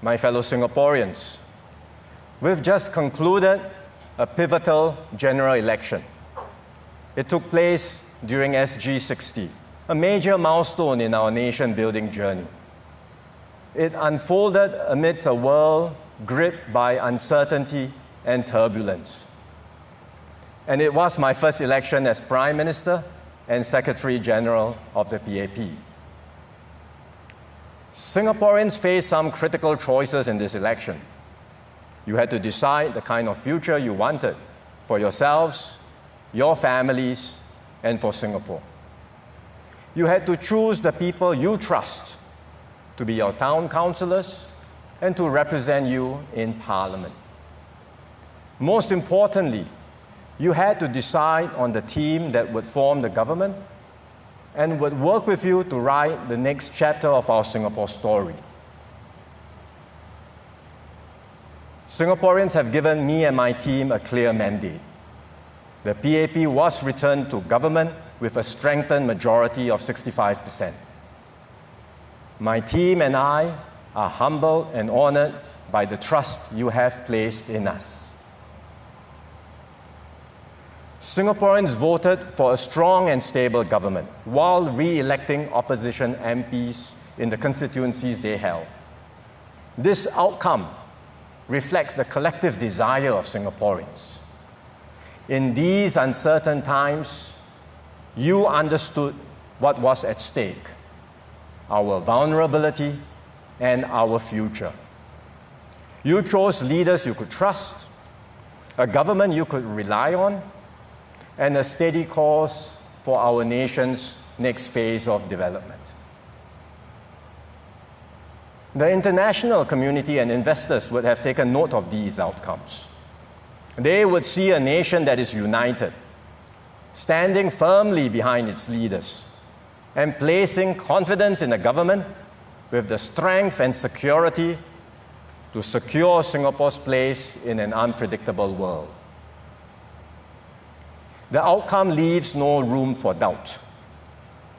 my fellow Singaporeans, we've just concluded a pivotal general election. It took place during SG60, a major milestone in our nation-building journey. It unfolded amidst a world gripped by uncertainty and turbulence. And it was my first election as Prime Minister and Secretary General of the PAP. Singaporeans faced some critical choices in this election. You had to decide the kind of future you wanted for yourselves, your families, and for Singapore. You had to choose the people you trust to be your town councillors and to represent you in Parliament. Most importantly, you had to decide on the team that would form the government and would work with you to write the next chapter of our Singapore story. Singaporeans have given me and my team a clear mandate. The PAP was returned to government with a strengthened majority of 65%. My team and I are humbled and honored by the trust you have placed in us. Singaporeans voted for a strong and stable government while re-electing opposition MPs in the constituencies they held. This outcome reflects the collective desire of Singaporeans. In these uncertain times, you understood what was at stake: our vulnerability and our future. You chose leaders you could trust, a government you could rely on, and a steady course for our nation's next phase of development. The international community and investors would have taken note of these outcomes. They would see a nation that is united, standing firmly behind its leaders, and placing confidence in a government with the strength and security to secure Singapore's place in an unpredictable world. The outcome leaves no room for doubt.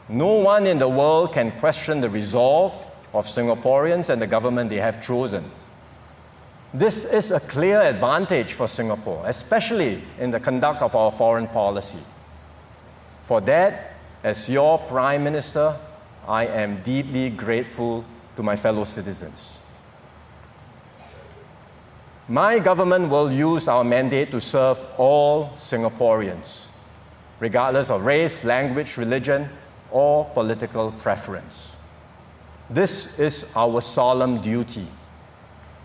No one in the world can question the resolve of Singaporeans and the government they have chosen. This is a clear advantage for Singapore, especially in the conduct of our foreign policy. For that, as your Prime Minister, I am deeply grateful to my fellow citizens. My government will use our mandate to serve all Singaporeans, regardless of race, language, religion, or political preference. This is our solemn duty.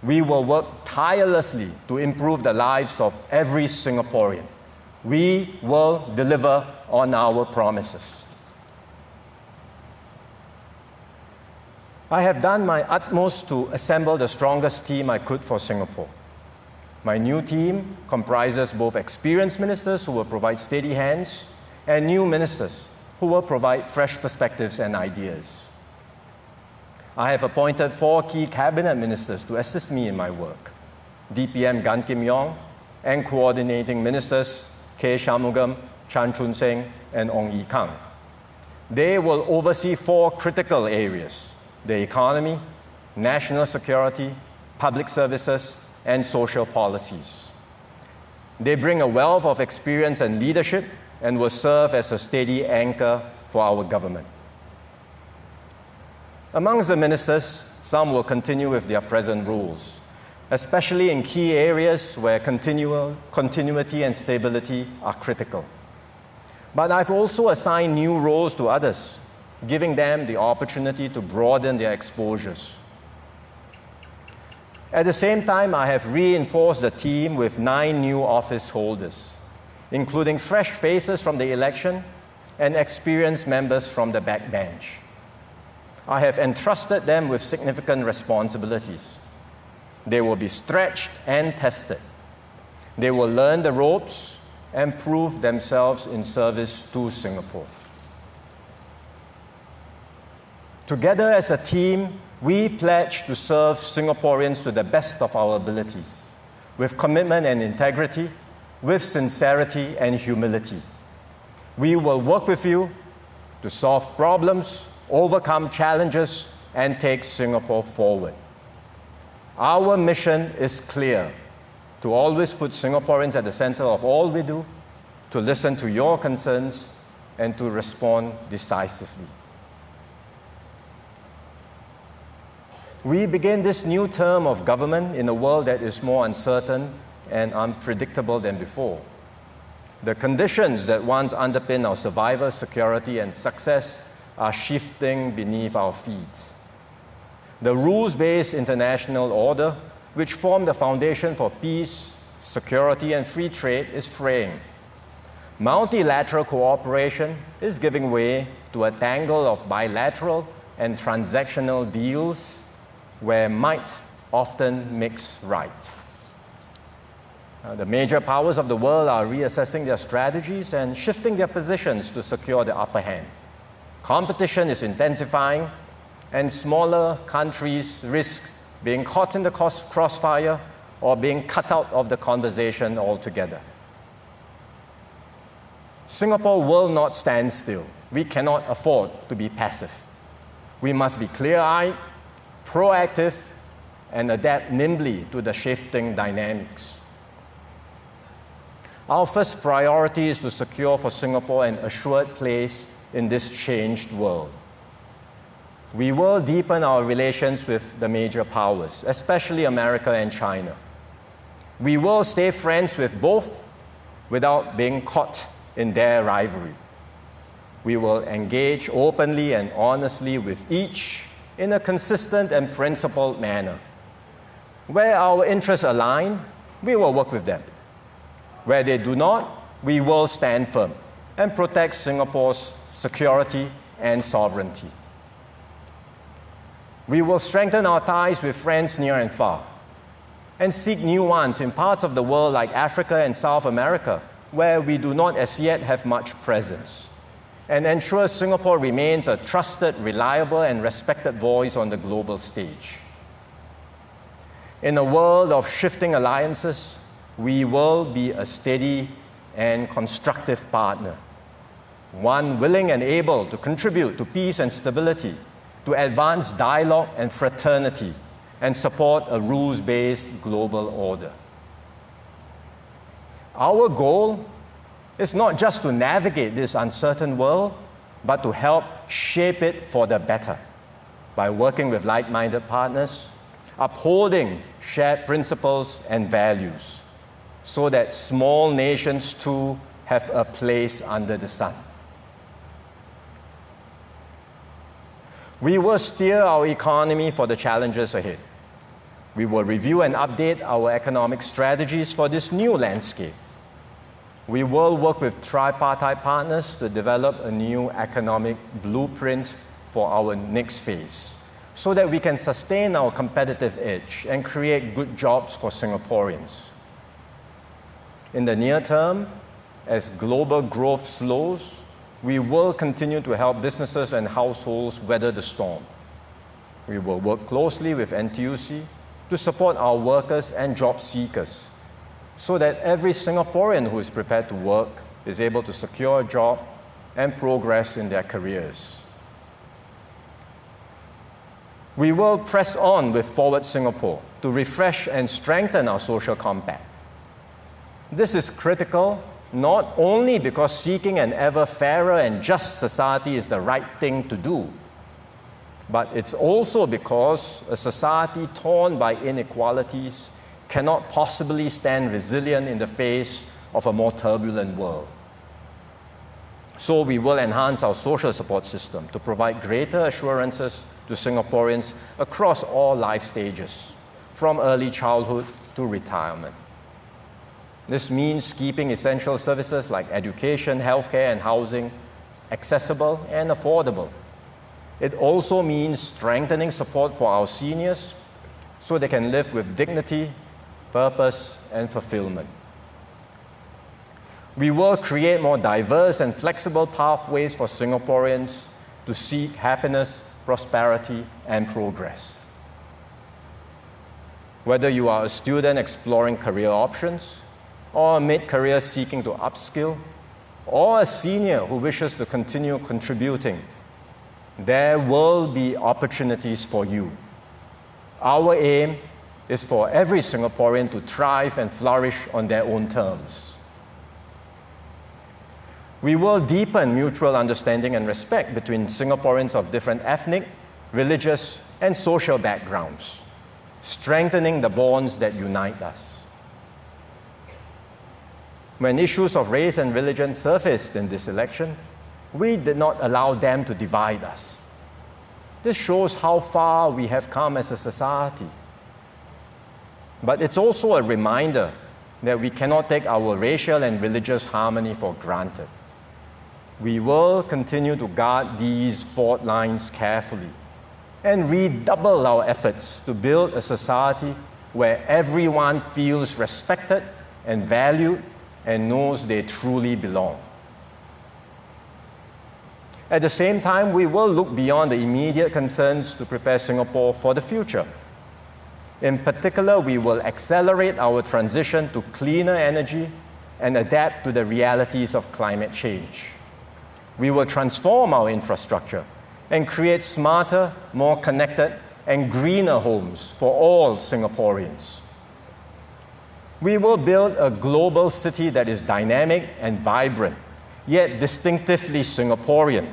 We will work tirelessly to improve the lives of every Singaporean. We will deliver on our promises. I have done my utmost to assemble the strongest team I could for Singapore. My new team comprises both experienced ministers who will provide steady hands and new ministers who will provide fresh perspectives and ideas. I have appointed 4 key cabinet ministers to assist me in my work: DPM Gan Kim Yong and coordinating ministers K. Shanmugam, Chan Chun Seng, and Ong Yi Kang. They will oversee 4 critical areas: the economy, national security, public services, and social policies. They bring a wealth of experience and leadership and will serve as a steady anchor for our government. Amongst the ministers, some will continue with their present roles, especially in key areas where continuity and stability are critical. But I've also assigned new roles to others, giving them the opportunity to broaden their exposures. At the same time, I have reinforced the team with 9 new office holders, including fresh faces from the election and experienced members from the backbench. I have entrusted them with significant responsibilities. They will be stretched and tested. They will learn the ropes and prove themselves in service to Singapore. Together as a team, we pledge to serve Singaporeans to the best of our abilities, with commitment and integrity, with sincerity and humility. We will work with you to solve problems, overcome challenges, and take Singapore forward. Our mission is clear: to always put Singaporeans at the center of all we do, to listen to your concerns, and to respond decisively. We begin this new term of government in a world that is more uncertain and unpredictable than before. The conditions that once underpinned our survival, security, and success are shifting beneath our feet. The rules-based international order, which formed the foundation for peace, security, and free trade, is fraying. Multilateral cooperation is giving way to a tangle of bilateral and transactional deals where might often makes right. The major powers of the world are reassessing their strategies and shifting their positions to secure the upper hand. Competition is intensifying, and smaller countries risk being caught in the crossfire or being cut out of the conversation altogether. Singapore will not stand still. We cannot afford to be passive. We must be clear-eyed, proactive, and adapt nimbly to the shifting dynamics. Our first priority is to secure for Singapore an assured place in this changed world. We will deepen our relations with the major powers, especially America and China. We will stay friends with both without being caught in their rivalry. We will engage openly and honestly with each in a consistent and principled manner. Where our interests align, we will work with them. Where they do not, we will stand firm and protect Singapore's security and sovereignty. We will strengthen our ties with friends near and far and seek new ones in parts of the world like Africa and South America, where we do not as yet have much presence, and ensure Singapore remains a trusted, reliable, and respected voice on the global stage. In a world of shifting alliances, we will be a steady and constructive partner, one willing and able to contribute to peace and stability, to advance dialogue and fraternity, and support a rules-based global order. Our goal is not just to navigate this uncertain world, but to help shape it for the better by working with like-minded partners, upholding shared principles and values, so that small nations too have a place under the sun. We will steer our economy for the challenges ahead. We will review and update our economic strategies for this new landscape. We will work with tripartite partners to develop a new economic blueprint for our next phase, so that we can sustain our competitive edge and create good jobs for Singaporeans. In the near term, as global growth slows, we will continue to help businesses and households weather the storm. We will work closely with NTUC to support our workers and job seekers, so that every Singaporean who is prepared to work is able to secure a job and progress in their careers. We will press on with Forward Singapore to refresh and strengthen our social compact. This is critical not only because seeking an ever fairer and just society is the right thing to do, but it's also because a society torn by inequalities cannot possibly stand resilient in the face of a more turbulent world. So we will enhance our social support system to provide greater assurances to Singaporeans across all life stages, from early childhood to retirement. This means keeping essential services like education, healthcare, and housing accessible and affordable. It also means strengthening support for our seniors so they can live with dignity, purpose, and fulfillment. We will create more diverse and flexible pathways for Singaporeans to seek happiness, prosperity, and progress. Whether you are a student exploring career options, or a mid-career seeking to upskill, or a senior who wishes to continue contributing, there will be opportunities for you. Our aim is for every Singaporean to thrive and flourish on their own terms. We will deepen mutual understanding and respect between Singaporeans of different ethnic, religious, and social backgrounds, strengthening the bonds that unite us. When issues of race and religion surfaced in this election, we did not allow them to divide us. This shows how far we have come as a society. But it's also a reminder that we cannot take our racial and religious harmony for granted. We will continue to guard these fault lines carefully and redouble our efforts to build a society where everyone feels respected and valued and knows they truly belong. At the same time, we will look beyond the immediate concerns to prepare Singapore for the future. In particular, we will accelerate our transition to cleaner energy and adapt to the realities of climate change. We will transform our infrastructure and create smarter, more connected, and greener homes for all Singaporeans. We will build a global city that is dynamic and vibrant, yet distinctively Singaporean,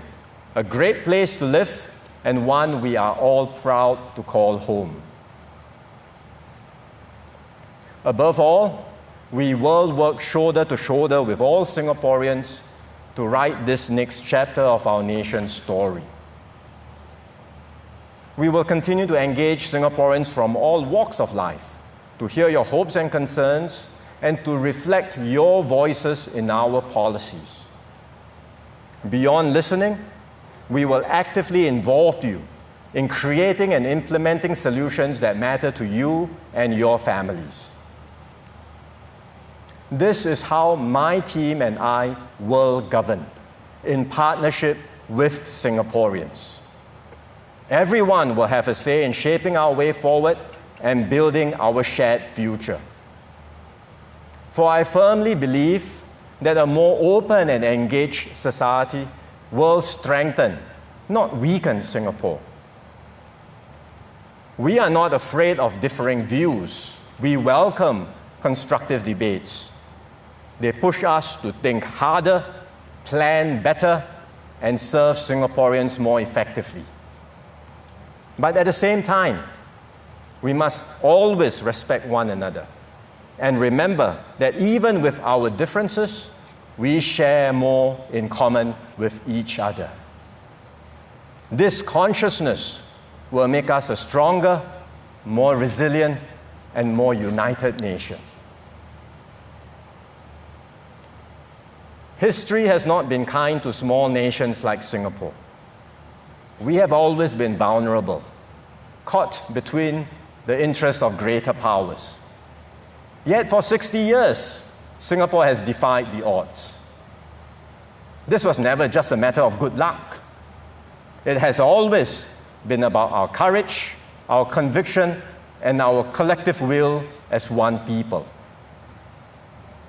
a great place to live and one we are all proud to call home. Above all, we will work shoulder to shoulder with all Singaporeans to write this next chapter of our nation's story. We will continue to engage Singaporeans from all walks of life, to hear your hopes and concerns, and to reflect your voices in our policies. Beyond listening, we will actively involve you in creating and implementing solutions that matter to you and your families. This is how my team and I will govern, in partnership with Singaporeans. Everyone will have a say in shaping our way forward and building our shared future. For I firmly believe that a more open and engaged society will strengthen, not weaken Singapore. We are not afraid of differing views. We welcome constructive debates. They push us to think harder, plan better, and serve Singaporeans more effectively. But at the same time, we must always respect one another and remember that even with our differences, we share more in common with each other. This consciousness will make us a stronger, more resilient, and more united nation. History has not been kind to small nations like Singapore. We have always been vulnerable, caught between the interests of greater powers. Yet for 60 years, Singapore has defied the odds. This was never just a matter of good luck. It has always been about our courage, our conviction, and our collective will as one people.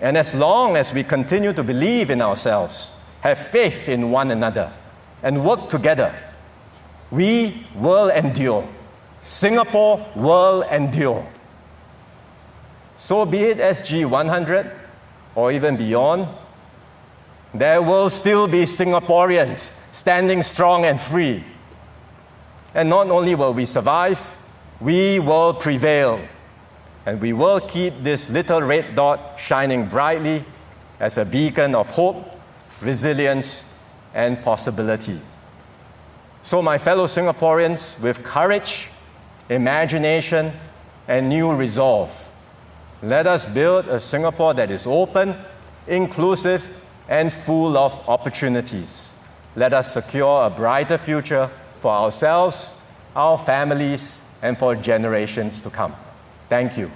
And as long as we continue to believe in ourselves, have faith in one another, and work together, we will endure. Singapore will endure. So be it SG 100 or even beyond, there will still be Singaporeans standing strong and free. And not only will we survive, we will prevail. And we will keep this little red dot shining brightly as a beacon of hope, resilience, and possibility. So my fellow Singaporeans, with courage, imagination, and new resolve, let us build a Singapore that is open, inclusive, and full of opportunities. Let us secure a brighter future for ourselves, our families, and for generations to come. Thank you.